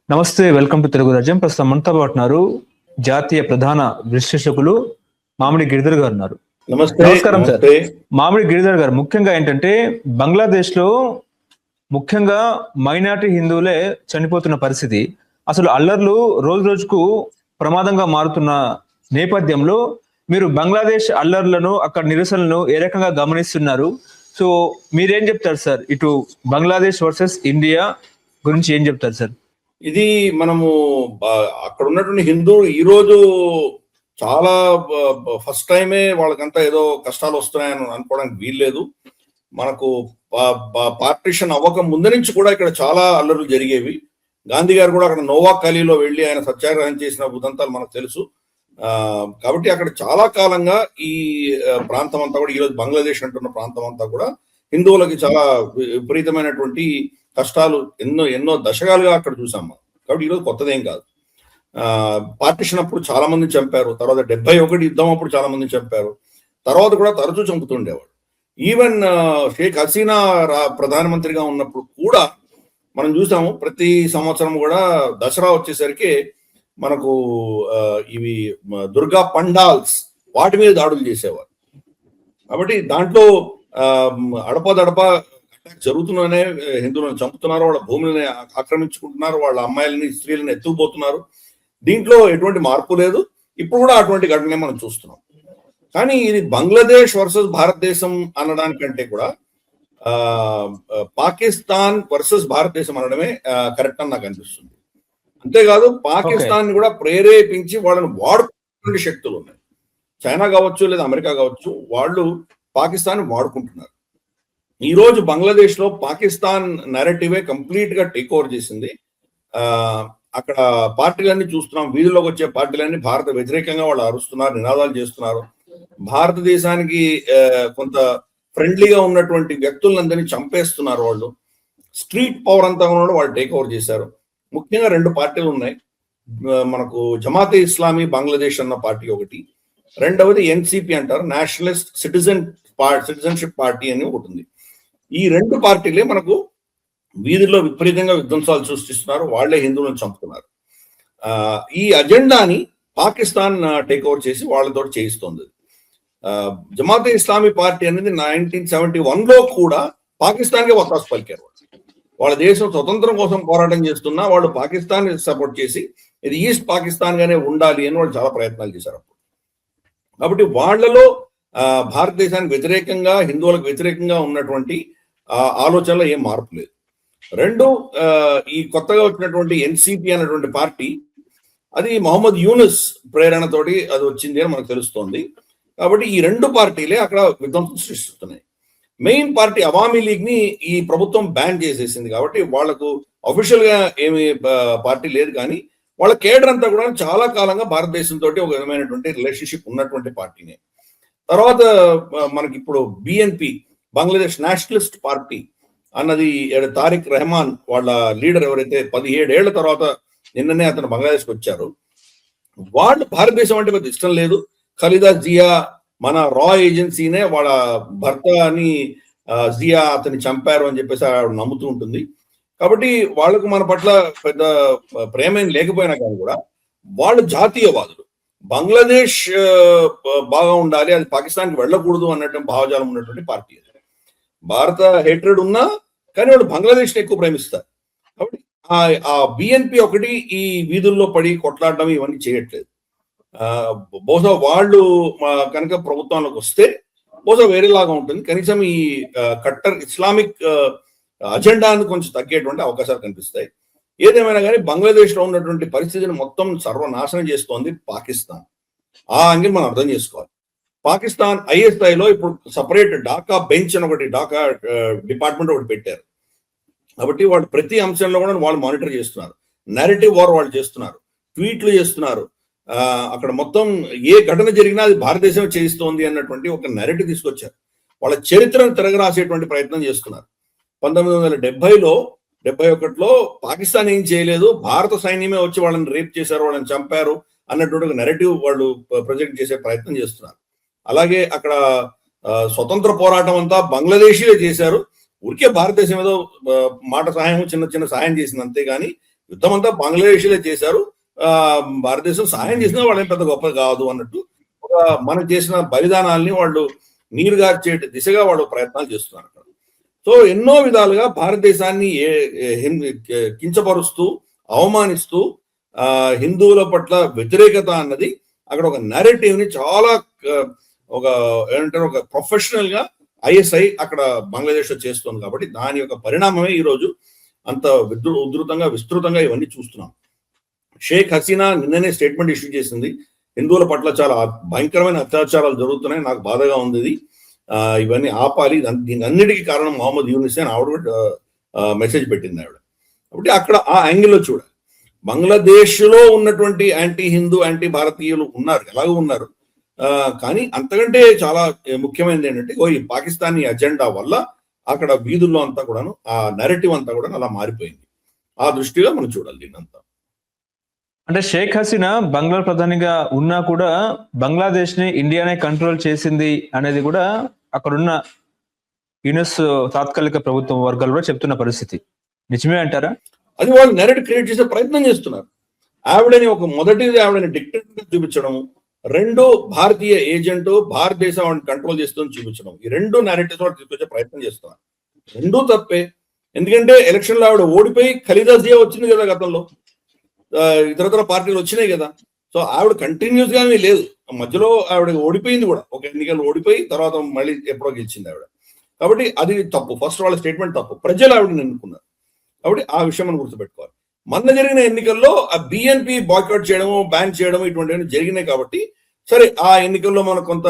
నమస్తే, welcome to Telugu రాజ్యం. ప్రస్తుతం మనతో పాటు ఉన్నారు జాతీయ ప్రధాన విశ్లేషకులు మామిడి గిరిధర్ గారు ఉన్నారు. నమస్కారం సార్. మామిడి గిరిధర్ గారు, ముఖ్యంగా ఏంటంటే బంగ్లాదేశ్ లో ముఖ్యంగా మైనారిటీ హిందువులే చనిపోతున్న పరిస్థితి, అసలు అల్లర్లు రోజు రోజుకు ప్రమాదంగా మారుతున్న నేపథ్యంలో మీరు బంగ్లాదేశ్ అల్లర్లను, అక్కడ నిరసనలను ఏ రకంగా గమనిస్తున్నారు? సో మీరేం చెప్తారు సార్? ఇటు బంగ్లాదేశ్ వర్సెస్ ఇండియా గురించి ఏం చెప్తారు సార్? ఇది మనము అక్కడ ఉన్నటువంటి హిందువులు ఈ రోజు చాలా ఫస్ట్ టైమే వాళ్ళకంతా ఏదో కష్టాలు వస్తున్నాయని అనుకోవడానికి వీల్లేదు. మనకు పార్టిషన్ అవ్వక ముందు నుంచి కూడా ఇక్కడ చాలా అల్లర్లు జరిగేవి. గాంధీ గారు కూడా అక్కడ నోవాక్ ఖాళీలో వెళ్ళి ఆయన సత్యాగ్రహం చేసిన ఉదంతాలు మనకు తెలుసు. కాబట్టి అక్కడ చాలా కాలంగా ఈ ప్రాంతం అంతా కూడా, ఈరోజు బంగ్లాదేశ్ అంటున్న ప్రాంతం అంతా కూడా హిందువులకి చాలా విపరీతమైనటువంటి కష్టాలు ఎన్నో దశకాలుగా అక్కడ చూసాం మనం. కాబట్టి ఈరోజు కొత్తదేం కాదు. పార్టిషన్ అప్పుడు చాలా మంది చంపారు, తర్వాత 71 యుద్ధం అప్పుడు చాలా మంది చంపారు, తర్వాత కూడా తరచూ చంపుతుండేవాడు. ఈవెన్ షేక్ హసీనా ప్రధానమంత్రిగా ఉన్నప్పుడు కూడా మనం చూసాము, ప్రతి సంవత్సరం కూడా దసరా వచ్చేసరికి మనకు ఇవి దుర్గా పండాల్స్ వాటి మీద దాడులు చేసేవారు. కాబట్టి దాంట్లో అడపదడప జరుగుతున్నానే, హిందువులను చంపుతున్నారు, వాళ్ళ భూములని ఆక్రమించుకుంటున్నారు, వాళ్ళ అమ్మాయిలని స్త్రీలను ఎత్తుకుపోతున్నారు. దీంట్లో ఎటువంటి మార్పు లేదు. ఇప్పుడు కూడా అటువంటి ఘటనే మనం చూస్తున్నాం. కానీ ఇది బంగ్లాదేశ్ వర్సెస్ భారతదేశం అనడానికంటే కూడా పాకిస్తాన్ వర్సెస్ భారతదేశం అనడమే కరెక్ట్ అని నాకు అనిపిస్తుంది. అంతేకాదు, పాకిస్తాన్ కూడా ప్రేరేపించి వాళ్ళని వాడుకునే శక్తులు ఉన్నాయి. చైనా కావచ్చు లేదా అమెరికా కావచ్చు, వాళ్ళు పాకిస్తాన్ వాడుకుంటున్నారు. ఈ రోజు బంగ్లాదేశ్ లో పాకిస్తాన్ నెరేటివే కంప్లీట్ గా టేక్ ఓవర్ చేసింది. అక్కడ పార్టీలన్నీ చూస్తున్నాం, వీధుల్లోకి వచ్చే పార్టీలన్నీ భారత వ్యతిరేకంగా వాళ్ళు అరుస్తున్నారు, నినాదాలు చేస్తున్నారు. భారతదేశానికి కొంత ఫ్రెండ్లీగా ఉన్నటువంటి వ్యక్తులందరినీ చంపేస్తున్నారు వాళ్ళు. స్ట్రీట్ పవర్ అంతా కూడా వాళ్ళు టేక్ ఓవర్ చేశారు. ముఖ్యంగా 2 పార్టీలు ఉన్నాయి. మనకు జమాతే ఇస్లామీ బంగ్లాదేశ్ అన్న పార్టీ ఒకటి, రెండవది ఎన్సిపి అంటారు, నేషనలిస్ట్ సిటిజన్షిప్ పార్టీ అని ఒకటి ఉంది. ఈ 2 పార్టీలే మనకు వీధుల్లో విపరీతంగా విధ్వంసాలు సృష్టిస్తున్నారు, వాళ్లే హిందువులను చంపుతున్నారు. ఈ అజెండాని పాకిస్తాన్ టేక్ ఓవర్ చేసి వాళ్ళతో చేయిస్తోంది. జమాతే ఇస్లామీ పార్టీ అనేది 1971లో కూడా పాకిస్తాన్కే వత్తాసు పలికారు. వాళ్ళ దేశం స్వతంత్రం కోసం పోరాటం చేస్తున్నా వాళ్ళు పాకిస్తాన్ సపోర్ట్ చేసి ఇది ఈస్ట్ పాకిస్తాన్ గానే ఉండాలి అని వాళ్ళు చాలా ప్రయత్నాలు చేశారు. కాబట్టి వాళ్లలో భారతదేశానికి వ్యతిరేకంగా, హిందువులకు వ్యతిరేకంగా ఉన్నటువంటి ఆలోచనలో ఏం మార్పు లేదు. 2, ఈ కొత్తగా వచ్చినటువంటి ఎన్సిపి అనేటువంటి పార్టీ, అది మొహమ్మద్ యూనుస్ ప్రేరణతోటి అది వచ్చింది అని మనకు తెలుస్తోంది. కాబట్టి ఈ 2 పార్టీలే అక్కడ విధ్వంసం సృష్టిస్తున్నాయి. మెయిన్ పార్టీ అవామీ లీగ్ ని ఈ ప్రభుత్వం బ్యాన్ చేసేసింది. కాబట్టి వాళ్లకు అఫీషియల్ గా ఏమి పార్టీ లేదు, కానీ వాళ్ళ కేడర్ అంతా కూడా చాలా కాలంగా భారతదేశంతో ఒక విధమైనటువంటి రిలేషన్షిప్ ఉన్నటువంటి పార్టీనే. తర్వాత మనకి ఇప్పుడు బిఎన్పి, బంగ్లాదేశ్ నేషనలిస్ట్ పార్టీ అన్నది, తారిక్ రెహమాన్ వాళ్ళ లీడర్ ఎవరైతే 17 ఏళ్ల తర్వాత నిన్ననే అతను బంగ్లాదేశ్కి వచ్చారు, వాళ్ళు భారతదేశం అంటే పెద్ద ఇష్టం లేదు. ఖలీదా జియా మన రా ఏజెన్సీనే వాళ్ళ భర్త అని జియా అతన్ని చంపారు అని చెప్పేసి ఆవిడ నమ్ముతూ ఉంటుంది. కాబట్టి వాళ్ళకు మన పట్ల పెద్ద ప్రేమ ఏం లేకపోయినా కానీ కూడా వాళ్ళు జాతీయవాదులు. బంగ్లాదేశ్ బాగా ఉండాలి, అది పాకిస్తాన్కి వెళ్ళకూడదు అన్నట్టు భావజాలం ఉన్నటువంటి పార్టీ. భారత హేట్రెడ్ ఉన్నా కానీ వాళ్ళు బంగ్లాదేశ్ ని ఎక్కువ ప్రేమిస్తారు. కాబట్టి ఆ బిఎన్పి ఒకటి ఈ వీధుల్లో పడి కొట్లాడడం ఇవన్నీ చేయట్లేదు. బహుశా వాళ్ళు కనుక ప్రభుత్వంలోకి వస్తే బహుశా వేరేలాగా ఉంటుంది. కనీసం ఈ కట్టర్ ఇస్లామిక్ అజెండాను కొంచెం తగ్గేటువంటి అవకాశాలు కనిపిస్తాయి. ఏదేమైనా కానీ బంగ్లాదేశ్ లో ఉన్నటువంటి పరిస్థితిని మొత్తం సర్వనాశనం చేస్తోంది పాకిస్తాన్. ఆ అంగిల్ మనం అర్థం చేసుకోవాలి. పాకిస్తాన్ ఐఎస్ఐలో ఇప్పుడు సపరేట్ ఢాకా బెంచ్ అని ఒకటి, ఢాకా డిపార్ట్మెంట్ ఒకటి పెట్టారు. కాబట్టి వాళ్ళు ప్రతి అంశంలో కూడా వాళ్ళు మానిటర్ చేస్తున్నారు. నెరేటివ్ వార్ వాళ్ళు చేస్తున్నారు, ట్వీట్లు చేస్తున్నారు. అక్కడ మొత్తం ఏ ఘటన జరిగినా అది భారతదేశం చేయిస్తోంది అన్నటువంటి ఒక నెరేటివ్ తీసుకొచ్చారు. వాళ్ళ చరిత్రను తిరగరాసేటువంటి ప్రయత్నం చేస్తున్నారు. 1970లో 71లో పాకిస్తాన్ ఏం చేయలేదు, భారత సైన్యమే వచ్చి వాళ్ళని రేప్ చేశారు, వాళ్ళని చంపారు అన్నటువంటి ఒక నెరేటివ్ వాళ్ళు ప్రొజెక్ట్ చేసే ప్రయత్నం చేస్తున్నారు. అలాగే అక్కడ స్వతంత్ర పోరాటం అంతా బంగ్లాదేశీలే చేశారు. ఊరికే భారతదేశం ఏదో మాట సహాయం, చిన్న చిన్న సహాయం చేసింది అంతేగాని యుద్ధం అంతా బంగ్లాదేశీలే చేశారు, భారతదేశం సహాయం చేసినా వాళ్ళేం పెద్ద గొప్ప కాదు అన్నట్టు మనం చేసిన బలిదానాల్ని వాళ్ళు నీరుగార్చే దిశగా వాళ్ళు ప్రయత్నాలు చేస్తున్నారు అక్కడ. సో ఎన్నో విధాలుగా భారతదేశాన్ని కించపరుస్తూ అవమానిస్తూ హిందువుల పట్ల వ్యతిరేకత అన్నది అక్కడ ఒక నెరేటివ్ ని చాలా ఒక ప్రొఫెషనల్ గా ఐఎస్ఐ అక్కడ బంగ్లాదేశ్ లో చేస్తుంది. కాబట్టి దాని యొక్క పరిణామమే ఈ రోజు అంత ఉధృతంగా విస్తృతంగా ఇవన్నీ చూస్తున్నాం. షేక్ హసీనా నిన్ననే స్టేట్మెంట్ ఇష్యూ చేసింది, హిందువుల పట్ల చాలా భయంకరమైన అత్యాచారాలు జరుగుతున్నాయి, నాకు బాధగా ఉంది, ఇవన్నీ ఆపాలి, దీని అన్నిటికీ కారణం మొహమ్మద్ యూనిస్ అని ఆవిడ మెసేజ్ పెట్టింది ఆవిడ. కాబట్టి అక్కడ ఆ యాంగిల్లో చూడాలి. బంగ్లాదేశ్ లో ఉన్నటువంటి యాంటీ హిందూ యాంటీ భారతీయులు ఉన్నారు, ఎలాగో ఉన్నారు, కానీ అంతకంటే చాలా ముఖ్యమైనది ఏంటంటే ఈ పాకిస్తానీ అజెండా వల్ల అక్కడ వీధుల్లో అంతా కూడాను ఆ నెరేటివ్ అంతా కూడా అలా మారిపోయింది. ఆ దృష్టిగా మనం చూడాలి దీన్నంతా. అంటే షేక్ హసీనా బంగ్లా ప్రధానిగా ఉన్నా కూడా బంగ్లాదేశ్ ని ఇండియానే కంట్రోల్ చేసింది అనేది కూడా అక్కడున్న యునెస్ తాత్కాలిక ప్రభుత్వం వర్గాలు కూడా చెప్తున్న పరిస్థితి నిజమే అంటారా? అది వాళ్ళు నెరేటివ్ క్రియేట్ చేసే ప్రయత్నం చేస్తున్నారు. ఆవిడని మొదటిది ఆవిడని డిక్టేటర్ చూపించడం, రెండో భారతీయ ఏజెంట్ భారతదేశం ఆవిడని కంట్రోల్ చేస్తుందని చూపించడం, ఈ రెండు నెరేటివ్స్ వాళ్ళు తీసుకొచ్చే ప్రయత్నం చేస్తున్నారు. రెండూ తప్పే. ఎందుకంటే ఎలక్షన్ లో ఆవిడ ఓడిపోయి ఖలీదా జియా వచ్చింది కదా, గతంలో ఇతరతర పార్టీలు వచ్చినాయి కదా. సో ఆవిడ కంటిన్యూస్ గా లేదు, మధ్యలో ఆవిడ ఓడిపోయింది కూడా, ఒక ఎన్నికలు ఓడిపోయి తర్వాత మళ్ళీ ఎప్పుడో గెలిచింది ఆవిడ. కాబట్టి అది తప్పు. ఫస్ట్ వాళ్ళ స్టేట్మెంట్ తప్పు, ప్రజలు ఆవిడని ఎన్నుకున్నారు. కాబట్టి ఆ విషయం మనం గుర్తుపెట్టుకోవాలి. మొన్న జరిగిన ఎన్నికల్లో ఆ బిఎన్పి బాయ్కాట్ చేయడము, బ్యాన్ చేయడము ఇటువంటివన్నీ జరిగినాయి. కాబట్టి సరే ఆ ఎన్నికల్లో మనకు కొంత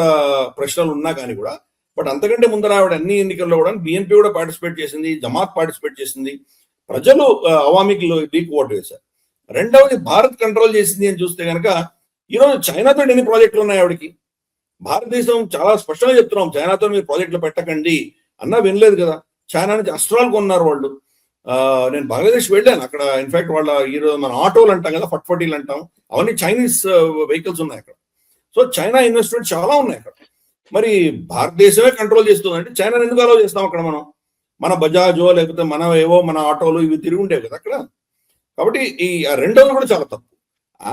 ప్రశ్నలు ఉన్నా కానీ కూడా, బట్ అంతకంటే ముందర ఆవిడ అన్ని ఎన్నికల్లో కూడా బిఎన్పి కూడా పార్టిసిపేట్ చేసింది, జమాత్ పార్టిసిపేట్ చేసింది, ప్రజలు అవామికి లీక్ ఓటు వేశారు. రెండవది భారత్ కంట్రోల్ చేసింది అని చూస్తే కనుక ఈరోజు చైనాతో ఎన్ని ప్రాజెక్టులు ఉన్నాయి ఆవిడకి? భారతదేశం చాలా స్పష్టంగా చెప్తున్నాం, చైనాతో మీరు ప్రాజెక్టులు పెట్టకండి అన్నా వినలేదు కదా. చైనా నుంచి అస్త్రాలు కొన్నారు వాళ్ళు. నేను బంగ్లాదేశ్ వెళ్ళాను, అక్కడ ఇన్ఫాక్ట్ వాళ్ళ ఈరోజు మన ఆటోలు అంటాం కదా, ఫట్ఫటీలు అంటాం, అవన్నీ చైనీస్ వెహికల్స్ ఉన్నాయి అక్కడ. సో చైనా ఇన్వెస్ట్మెంట్ చాలా ఉన్నాయి అక్కడ. మరి భారతదేశమే కంట్రోల్ చేస్తుంది అంటే చైనా ఎందుకు అలౌ చేస్తాం అక్కడ మనం? మన బజాజో లేకపోతే మన ఏవో మన ఆటోలు ఇవి తిరిగి ఉండేవి కదా అక్కడ. కాబట్టి ఈ రెండవది కూడా చాలా తప్పు.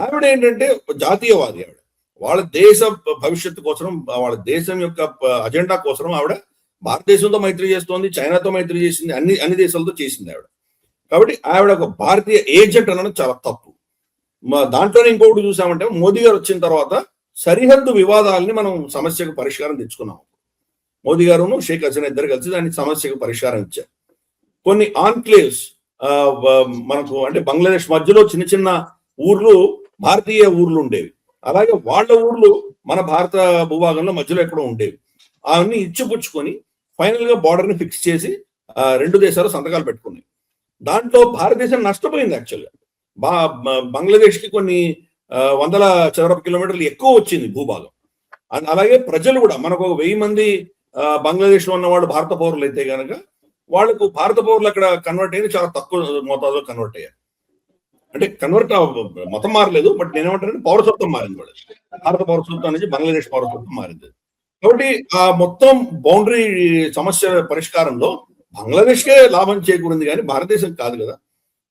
ఆవిడ ఏంటంటే జాతీయవాది. ఆవిడ వాళ్ళ దేశ భవిష్యత్తు కోసం, వాళ్ళ దేశం యొక్క అజెండా కోసం ఆవిడ భారతదేశంతో మైత్రి చేస్తోంది, చైనాతో మైత్రి చేసింది, అన్ని దేశాలతో చేసింది ఆవిడ. కాబట్టి ఆవిడ ఒక భారతీయ ఏజెంట్ అనడం చాలా తప్పు. దాంట్లోనే ఇంకొకటి చూసామంటే, మోదీ గారు వచ్చిన తర్వాత సరిహద్దు వివాదాలని మనం సమస్యకు పరిష్కారం తెచ్చుకున్నాం. మోదీ గారును షేక్ హసీనా ఇద్దరు కలిసి దాని సమస్యకు పరిష్కారం ఇచ్చారు. కొన్ని ఆన్క్లేవ్స్ మనకు అంటే బంగ్లాదేశ్ మధ్యలో చిన్న చిన్న ఊర్లు భారతీయ ఊర్లు ఉండేవి, అలాగే వాళ్ళ ఊర్లు మన భారత భూభాగంలో మధ్యలో ఎక్కడో ఉండేవి. అవన్నీ ఇచ్చిపుచ్చుకొని ఫైనల్ గా బార్డర్ ని ఫిక్స్ చేసి రెండు దేశాలు సంతకాలు పెట్టుకున్నాయి. దాంట్లో భారతదేశం నష్టపోయింది. యాక్చువల్గా బంగ్లాదేశ్ కి కొన్ని వందల చదరపు కిలోమీటర్లు ఎక్కువ వచ్చింది భూభాగం. అలాగే ప్రజలు కూడా మనకు 1000 మంది బంగ్లాదేశ్ లో ఉన్నవాళ్ళు భారత పౌరులు అయితే కనుక వాళ్ళకు భారత పౌరులు అక్కడ కన్వర్ట్ అయ్యి చాలా తక్కువ మోతాదులో కన్వర్ట్ అయ్యారు. అంటే కన్వర్ట్ మొత్తం మారలేదు, బట్ నేనేమంటానంటే పౌరసత్వం మారింది. వాళ్ళు భారత పౌరసత్వం నుంచి బంగ్లాదేశ్ పౌరసత్వం మారింది. కాబట్టి ఆ మొత్తం బౌండరీ సమస్య పరిష్కారంలో బంగ్లాదేశ్ కే లాభం చేకూరింది కానీ భారతదేశం కాదు కదా.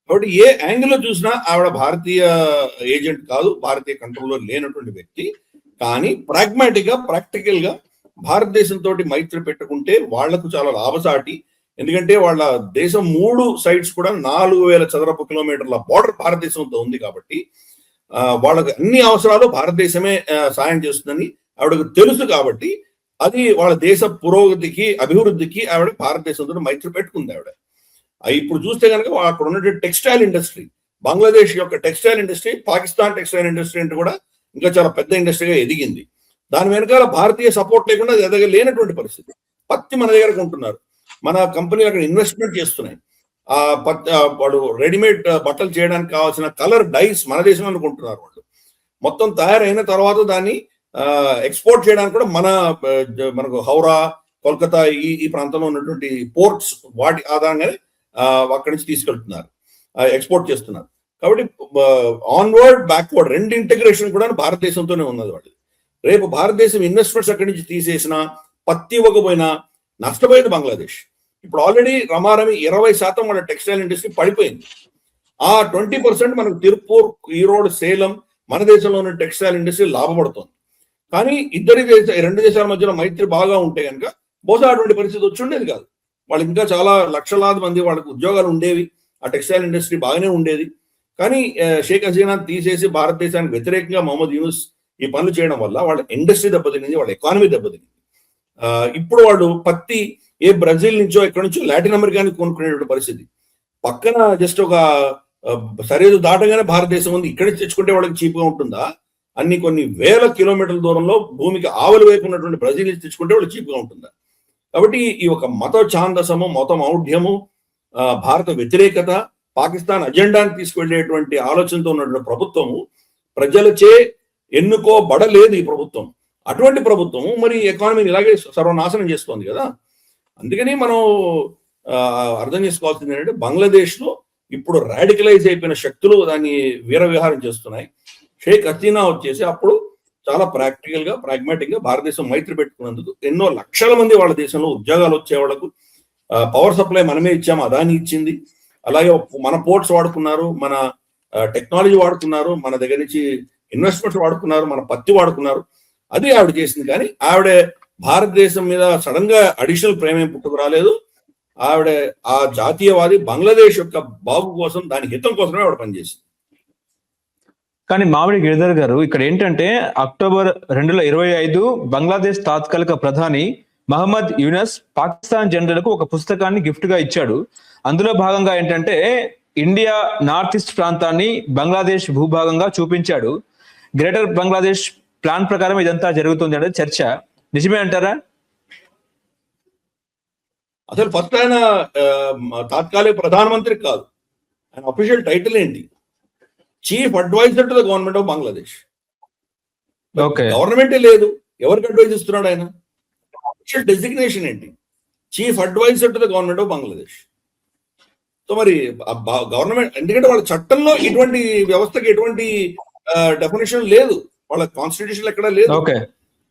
కాబట్టి ఏ యాంగిల్లో చూసినా ఆవిడ భారతీయ ఏజెంట్ కాదు, భారతీయ కంట్రోల్లో లేనటువంటి వ్యక్తి. కానీ ప్రాగ్మాటిక్ గా, ప్రాక్టికల్ గా భారతదేశంతో మైత్రి పెట్టుకుంటే వాళ్లకు చాలా లాభసాటి. ఎందుకంటే వాళ్ళ దేశం 3 సైడ్స్ కూడా 4000 చదరపు కిలోమీటర్ల బార్డర్ భారతదేశంతో ఉంది. కాబట్టి వాళ్ళకి అన్ని అవసరాలు భారతదేశమే సాయం చేస్తుందని ఆవిడకు తెలుసు. కాబట్టి అది వాళ్ళ దేశ పురోగతికి, అభివృద్ధికి ఆవిడ భారతదేశంతో మైత్రి పెట్టుకుంది ఆవిడ. ఇప్పుడు చూస్తే కనుక అక్కడ ఉన్నటువంటి టెక్స్టైల్ ఇండస్ట్రీ, బంగ్లాదేశ్ యొక్క textile industry Pakistan textile industry అంటే కూడా ఇంకా చాలా పెద్ద ఇండస్ట్రీగా ఎదిగింది. దాని వెనకాల భారతీయ సపోర్ట్ లేకుండా ఎదగలేనటువంటి పరిస్థితి. పత్తి మన దగ్గర కొంటున్నారు, మన కంపెనీలు అక్కడ ఇన్వెస్ట్మెంట్ చేస్తున్నాయి. వాడు రెడీమేడ్ బట్టలు చేయడానికి కావాల్సిన కలర్ డైస్ మన దేశంలో కొంటున్నారు వాళ్ళు. మొత్తం తయారైన తర్వాత దాన్ని ఎక్స్పోర్ట్ చేయడానికి కూడా మనకు హౌరా, కోల్కతా ఈ ప్రాంతంలో ఉన్నటువంటి పోర్ట్స్ వాటి ఆధారంగానే అక్కడి నుంచి తీసుకెళ్తున్నారు, ఎక్స్పోర్ట్ చేస్తున్నారు. కాబట్టి ఆన్వర్డ్, బ్యాక్వర్డ్ రెండు ఇంటిగ్రేషన్ కూడా భారతదేశంతోనే ఉన్నది వాళ్ళు. రేపు భారతదేశం ఇన్వెస్ట్మెంట్స్ అక్కడి నుంచి తీసేసినా, పత్తి ఇవ్వకపోయినా నష్టపోయేది బంగ్లాదేశ్. ఇప్పుడు ఆల్రెడీ రమారమి 20% వాళ్ళ టెక్స్టైల్ ఇండస్ట్రీ పడిపోయింది. ఆ 20% మనకు తిరుపూర్, ఈరోడ్, సేలం మన దేశంలో ఉన్న టెక్స్టైల్ ఇండస్ట్రీ లాభపడుతుంది. కానీ రెండు దేశాల మధ్యలో మైత్రి బాగా ఉంటే కనుక బహుశా అటువంటి పరిస్థితి వచ్చి ఉండేది కాదు. వాళ్ళు ఇంకా చాలా లక్షలాది మంది వాళ్ళకి ఉద్యోగాలు ఉండేవి, ఆ టెక్స్టైల్ ఇండస్ట్రీ బాగానే ఉండేది. కానీ షేక్ హసీనా తీసేసి భారతదేశానికి వ్యతిరేకంగా మహమ్మద్ యూనుస్ ఈ పనులు చేయడం వల్ల వాళ్ళ ఇండస్ట్రీ దెబ్బతినింది, వాళ్ళ ఎకానమీ దెబ్బతినింది. ఇప్పుడు వాళ్ళు పత్తి బ్రెజిల్ నుంచో ఎక్కడి నుంచో లాటిన్ అమెరికాని కొనుక్కునేటువంటి పరిస్థితి. పక్కన జస్ట్ ఒక సరిహద్దు దాటగానే భారతదేశం ఉంది, ఇక్కడి నుంచి తెచ్చుకుంటే వాళ్ళకి చీప్గా ఉంటుందా? కొన్ని వేల కిలోమీటర్ల దూరంలో భూమికి ఆవుల వైపు ఉన్నటువంటి బ్రెజిల్ నుంచి తెచ్చుకుంటే వాళ్ళు చీప్గా ఉంటుందా? కాబట్టి ఈ ఒక మత ఛాందసము, మత మౌఢ్యము, భారత వ్యతిరేకత, పాకిస్తాన్ అజెండాని తీసుకువెళ్ళేటువంటి ఆలోచనతో ఉన్నటువంటి ప్రభుత్వము ప్రజలచే ఎన్నుకోబడలేదు ఈ ప్రభుత్వం. అటువంటి ప్రభుత్వము మరి ఎకానమీని ఇలాగే సర్వనాశనం చేస్తోంది కదా. అందుకని మనం అర్థం చేసుకోవాల్సింది ఏంటంటే బంగ్లాదేశ్ లో ఇప్పుడు రాడికలైజ్ అయిపోయిన శక్తులు దాన్ని వీరవిహారం చేస్తున్నాయి. షేక్ హసీనా వచ్చేసి అప్పుడు చాలా ప్రాక్టికల్ గా, ప్రాగ్మాటిక్ గా భారతదేశం మైత్రి పెట్టుకున్నందుకు ఎన్నో లక్షల మంది వాళ్ళ దేశంలో ఉద్యోగాలు వచ్చే వాళ్ళకు, పవర్ సప్లై మనమే ఇచ్చాము, అదాని ఇచ్చింది, అలాగే మన పోర్ట్స్ వాడుకున్నారు, మన టెక్నాలజీ వాడుకున్నారు, మన దగ్గర నుంచి ఇన్వెస్ట్మెంట్స్ వాడుకున్నారు, మన పత్తి వాడుకున్నారు. అది ఆవిడ చేసింది. కానీ ఆవిడ భారతదేశం మీద సడన్ గా అడిషనల్ ప్రేమ పుట్టుకు రాలేదు. ఆవిడ ఆ జాతీయవాది, బంగ్లాదేశ్ యొక్క బాగు కోసం, దాని హితం కోసమే ఆవిడ పనిచేసింది. కానీ మామిడి గిరిధర్ గారు, ఇక్కడ ఏంటంటే అక్టోబర్ 2025 బంగ్లాదేశ్ తాత్కాలిక ప్రధాని మహమ్మద్ యూనస్ పాకిస్తాన్ జనరల్కు ఒక పుస్తకాన్ని గిఫ్ట్ గా ఇచ్చాడు. అందులో భాగంగా ఏంటంటే ఇండియా నార్త్ ఈస్ట్ ప్రాంతాన్ని బంగ్లాదేశ్ భూభాగంగా చూపించాడు. గ్రేటర్ బంగ్లాదేశ్ ప్లాన్ ప్రకారం ఇదంతా జరుగుతుంది అనేది చర్చ. నిజమే అంటారా? అసలు ఫస్ట్ ఆయన తాత్కాలిక ప్రధానమంత్రి కాదు, ఆయన అఫీషియల్ టైటిల్ ఏంటి? Chief adviser to the government of Bangladesh. గవర్నమెంటే లేదు, ఎవరికి అడ్వైజ్ ఇస్తున్నాడు ఆయన? అఫీషియల్ డెసిగ్నేషన్ ఏంటి? Chief adviser to the government of Bangladesh. So మరి గవర్నమెంట్, ఎందుకంటే వాళ్ళ చట్టంలో ఇటువంటి వ్యవస్థకి ఎటువంటి డెఫినేషన్ లేదు, వాళ్ళ కాన్స్టిట్యూషన్ ఎక్కడ లేదు.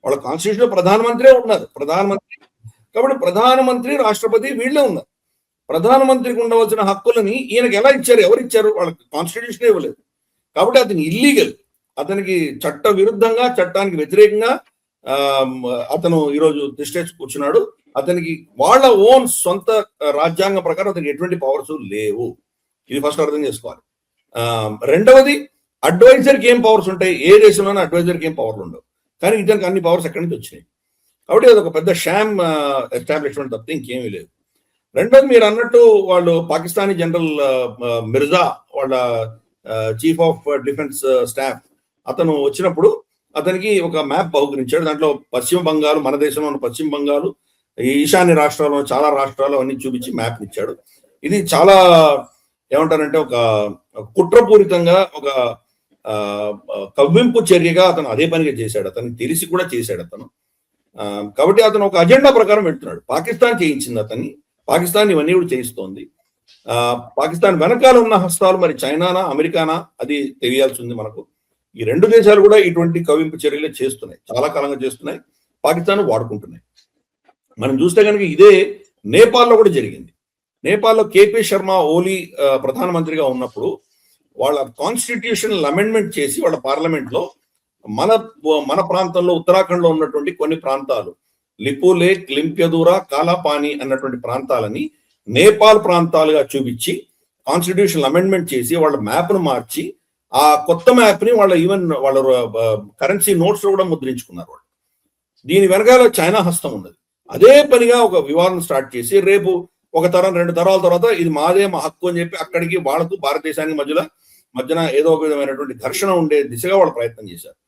వాళ్ళ కాన్స్టిట్యూషన్ ప్రధానమంత్రి ఉన్నారు, ప్రధానమంత్రి. కాబట్టి ప్రధానమంత్రి, రాష్ట్రపతి వీళ్ళే ఉన్నారు. ప్రధానమంత్రికి ఉండవలసిన హక్కులని ఈయనకి ఎలా ఇచ్చారు? ఎవరు ఇచ్చారు? వాళ్ళకి కాన్స్టిట్యూషన్ ఇవ్వలేదు. కాబట్టి అతను ఇల్లీగల్, అతనికి చట్ట విరుద్ధంగా, చట్టానికి వ్యతిరేకంగా అతను ఈరోజు తిష్టేసి కూర్చున్నాడు. అతనికి వాళ్ళ ఓన్ సొంత రాజ్యాంగం ప్రకారం అతనికి ఎటువంటి పవర్స్ లేవు. ఇది ఫస్ట్ అర్థం చేసుకోవాలి. రెండవది, అడ్వైజర్కి ఏం పవర్స్ ఉంటాయి? ఏ దేశంలోనే అడ్వైజర్కి ఏం పవర్లు ఉండవు. కానీ ఇతనికి అన్ని పవర్స్ ఎక్కడి నుంచి వచ్చినాయి. కాబట్టి అది ఒక పెద్ద షామ్ ఎస్టాబ్లిష్మెంట్ తప్పితే ఇంకేమీ లేదు. రెండోది, మీరు అన్నట్టు వాళ్ళు పాకిస్తానీ జనరల్ మిర్జా, వాళ్ళ చీఫ్ ఆఫ్ డిఫెన్స్ స్టాఫ్, అతను వచ్చినప్పుడు అతనికి ఒక మ్యాప్ బహుకరించాడు. దాంట్లో పశ్చిమ బంగాల్, మన దేశంలో ఉన్న పశ్చిమ బంగాల్, ఈశాన్య రాష్ట్రాల్లో చాలా రాష్ట్రాలు అన్ని చూపించి మ్యాప్ ఇచ్చాడు. ఇది చాలా ఏమంటారంటే ఒక కుట్రపూరితంగా, ఒక కవ్వింపు చర్యగా అతను అదే పనిగా చేశాడు. అతనికి తెలిసి కూడా చేశాడు అతను. కాబట్టి అతను ఒక అజెండా ప్రకారం వెళ్తున్నాడు. పాకిస్తాన్ చేయించింది అతన్ని, పాకిస్తాన్ ఇవన్నీ కూడా చేయిస్తోంది. పాకిస్తాన్ వెనకాల ఉన్న హస్తాలు మరి చైనానా, అమెరికానా, అది తెలియాల్సి ఉంది మనకు. ఈ రెండు దేశాలు కూడా ఇటువంటి కవింపు చర్యలు చేస్తున్నాయి, చాలా కాలంగా చేస్తున్నాయి, పాకిస్తాన్ వాడుకుంటున్నాయి. మనం చూస్తే కనుక ఇదే నేపాల్లో కూడా జరిగింది. నేపాల్లో కేపీ శర్మ ఓలీ ప్రధానమంత్రిగా ఉన్నప్పుడు వాళ్ళ కాన్స్టిట్యూషనల్ అమెండ్మెంట్ చేసి వాళ్ళ పార్లమెంట్ లో మన ప్రాంతంలో, ఉత్తరాఖండ్ లో ఉన్నటువంటి కొన్ని ప్రాంతాలు, లిపులేక్, లింప్యదూరా, కాలాపాని అన్నటువంటి ప్రాంతాలని నేపాల్ ప్రాంతాలుగా చూపించి కాన్స్టిట్యూషనల్ అమెండ్మెంట్ చేసి వాళ్ళ మ్యాప్ ను మార్చి, ఆ కొత్త మ్యాప్ ని వాళ్ళ వాళ్ళ కరెన్సీ నోట్స్ లో కూడా ముద్రించుకున్నారు వాళ్ళు. దీని వెనకాల చైనా హస్తం ఉన్నది. అదే పనిగా ఒక వివాదం స్టార్ట్ చేసి రేపు ఒక తరం, 2 తరాల తర్వాత ఇది మాదే, మా హక్కు అని చెప్పి అక్కడికి వాళ్ళకు భారతదేశానికి మధ్యన ఏదో ఒక విధమైనటువంటి ఘర్షణ ఉండే దిశగా వాళ్ళు ప్రయత్నం చేశారు.